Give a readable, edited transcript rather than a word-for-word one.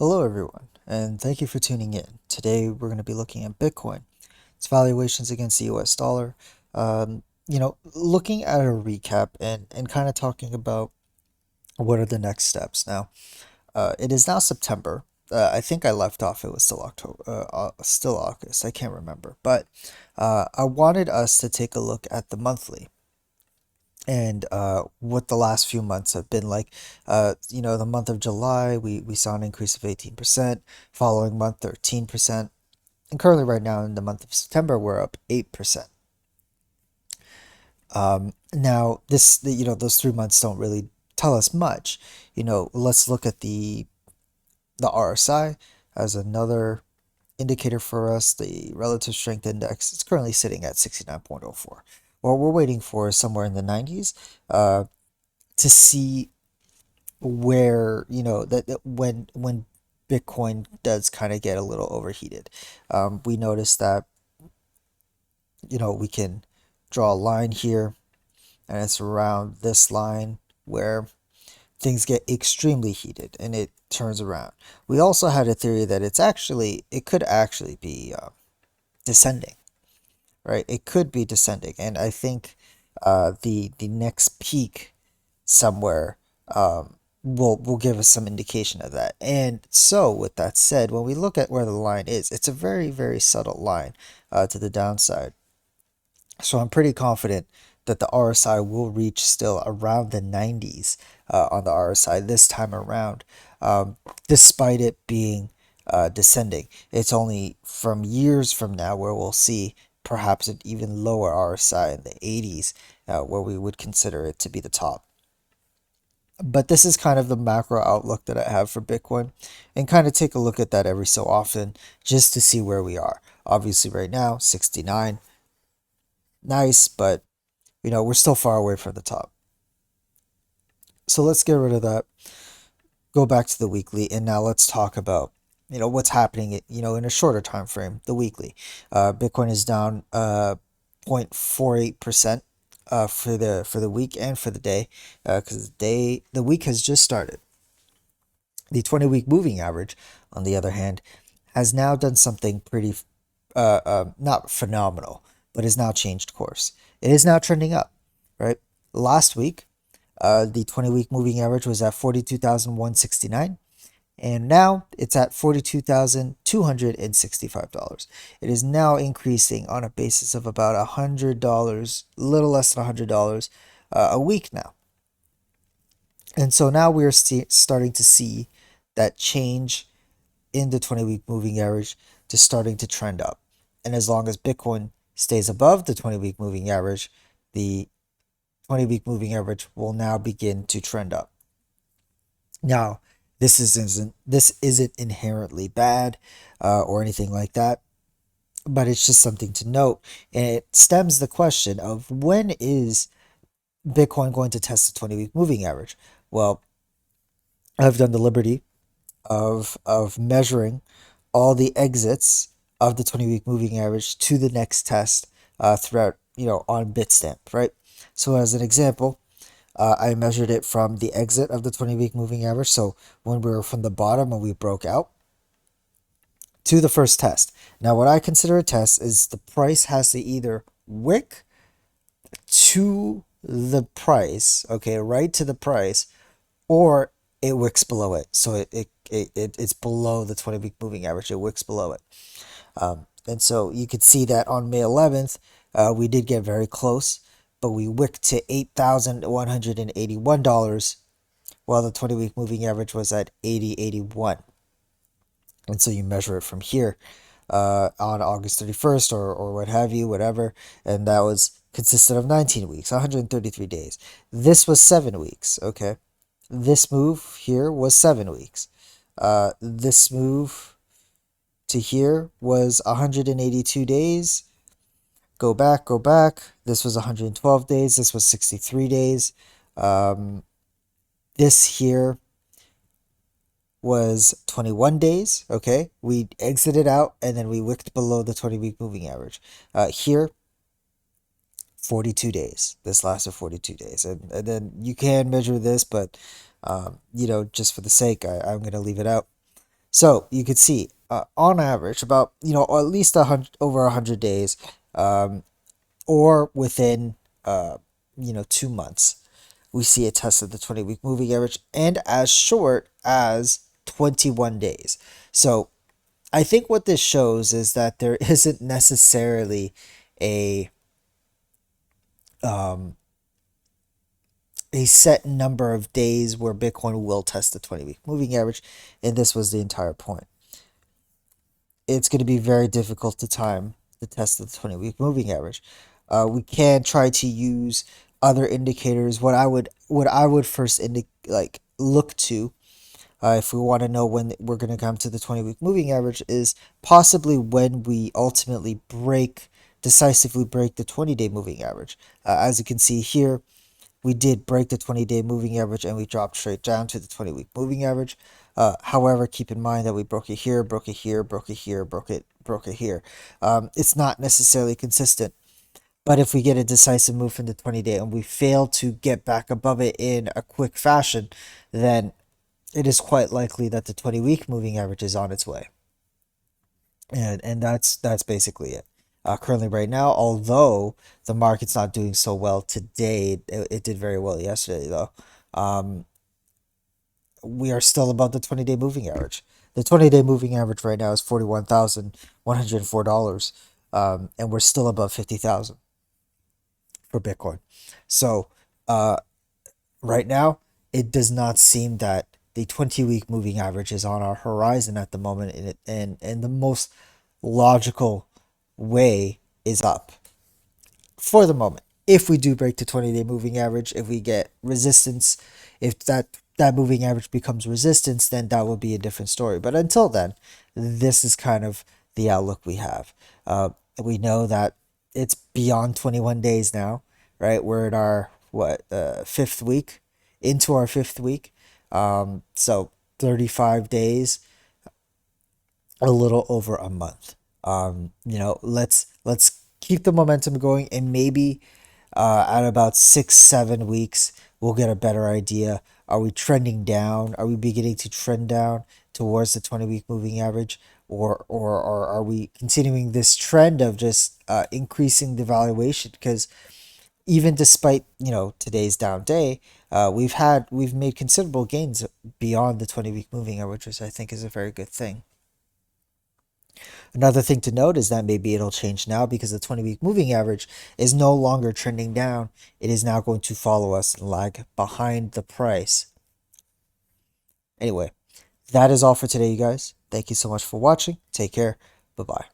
Hello, everyone, and thank you for tuning in. Today, we're going to be looking at Bitcoin, its valuations against the US dollar, looking at a recap and kind of talking about what are the next steps. Now, it is now September. I think I left off, it was still October, still August. I can't remember. But I wanted us to take a look at the monthly and what the last few months have been like. The month of July, we saw an increase of 18%, following month 13%, and currently right now in the month of September, we're up 8%. Now, those 3 months don't really tell us much. Let's look at the RSI as another indicator for us. The relative strength index is currently sitting at 69.04. What we're waiting for is somewhere in the 90s to see where that when Bitcoin does kind of get a little overheated. We notice that we can draw a line here, and it's around this line where things get extremely heated and it turns around. We also had a theory that it could actually be descending, right? It could be descending, and I think the next peak somewhere will give us some indication of that. And so, with that said, when we look at where the line is, it's a very, very subtle line to the downside. So I'm pretty confident that the RSI will reach still around the 90s on the RSI this time around, despite it being descending. It's only from years from now where we'll see perhaps an even lower RSI in the 80s, where we would consider it to be the top. But this is kind of the macro outlook that I have for Bitcoin, and kind of take a look at that every so often just to see where we are. Obviously, right now, 69, nice, but we're still far away from the top. So let's get rid of that. Go back to the weekly, and now let's talk about what's happening in a shorter time frame, the weekly. Bitcoin is down 0.48% for the week and for the day, because the week has just started. The 20-week moving average, on the other hand, has now done something pretty not phenomenal, but has now changed course. It is now trending up, right? Last week, the 20-week moving average was at 42,169, and now it's at $42,265. It is now increasing on a basis of about $100, a little less than $100 a week now. And so now we're starting to see that change in the 20-week moving average to starting to trend up. And as long as Bitcoin stays above the 20-week moving average, the 20-week moving average will now begin to trend up. Now, this isn't inherently bad or anything like that, but it's just something to note, and it stems the question of when is Bitcoin going to test the 20-week moving average? Well, I've done the liberty of measuring all the exits of the 20-week moving average to the next test throughout, on Bitstamp, right? So as an example, I measured it from the exit of the 20-week moving average. So when we were from the bottom and we broke out to the first test. Now, what I consider a test is the price has to either wick to the price, okay, right to the price, or it wicks below it. So it's below the 20-week moving average. It wicks below it. And so you could see that on May 11th, we did get very close, but we wicked to $8,181, while the 20-week moving average was at 80.81. And so you measure it from here on August 31st or what have you, whatever. And that was consisted of 19 weeks, 133 days. This was 7 weeks, okay? This move here was 7 weeks. This move to here was 182 days. Go back, go back. This was 112 days. This was 63 days. This here was 21 days. Okay, we exited out and then we wicked below the 20-week moving average. Here, 42 days. This lasted 42 days. And then you can measure this, but, just for the sake, I'm going to leave it out. So you could see, on average, about at least 100 over 100 days, um, or within 2 months, we see a test of the 20-week moving average, and as short as 21 days. So I think what this shows is that there isn't necessarily a um, a set number of days where Bitcoin will test the 20-week moving average, and this was the entire point. It's going to be very difficult to time the test of the 20-week moving average. We can try to use other indicators. What I would first look to, if we want to know when we're going to come to the 20-week moving average, is possibly when we ultimately decisively break the 20-day moving average. As you can see here, we did break the 20-day moving average and we dropped straight down to the 20-week moving average. However, keep in mind that we broke it here, broke it here, broke it here, broke it here. It's not necessarily consistent. But if we get a decisive move from the 20-day and we fail to get back above it in a quick fashion, then it is quite likely that the 20-week moving average is on its way. And that's basically it. Currently, right now, although the market's not doing so well today, it did very well yesterday, though. Um, we are still above the 20-day moving average. The 20-day moving average right now is $41,104, and we're still above 50,000 for Bitcoin. So, uh, right now, it does not seem that the 20-week moving average is on our horizon at the moment, and the most logical way is up for the moment. If we do break the 20-day moving average, if we get resistance, if that moving average becomes resistance, then that would be a different story. But until then, this is kind of the outlook we have. We know that it's beyond 21 days now, right? We're in our fifth week, into our fifth week. So 35 days, a little over a month. Let's keep the momentum going, and maybe at about 6 7 weeks we'll get a better idea. Are we trending down? Are we beginning to trend down towards the 20-week moving average, or are we continuing this trend of just increasing the valuation? Because even despite today's down day, we've made considerable gains beyond the 20-week moving average, which I think is a very good thing. Another thing to note is that maybe it'll change now because the 20-week moving average is no longer trending down. It is now going to follow us and lag behind the price. Anyway, that is all for today, you guys. Thank you so much for watching. Take care. Bye bye.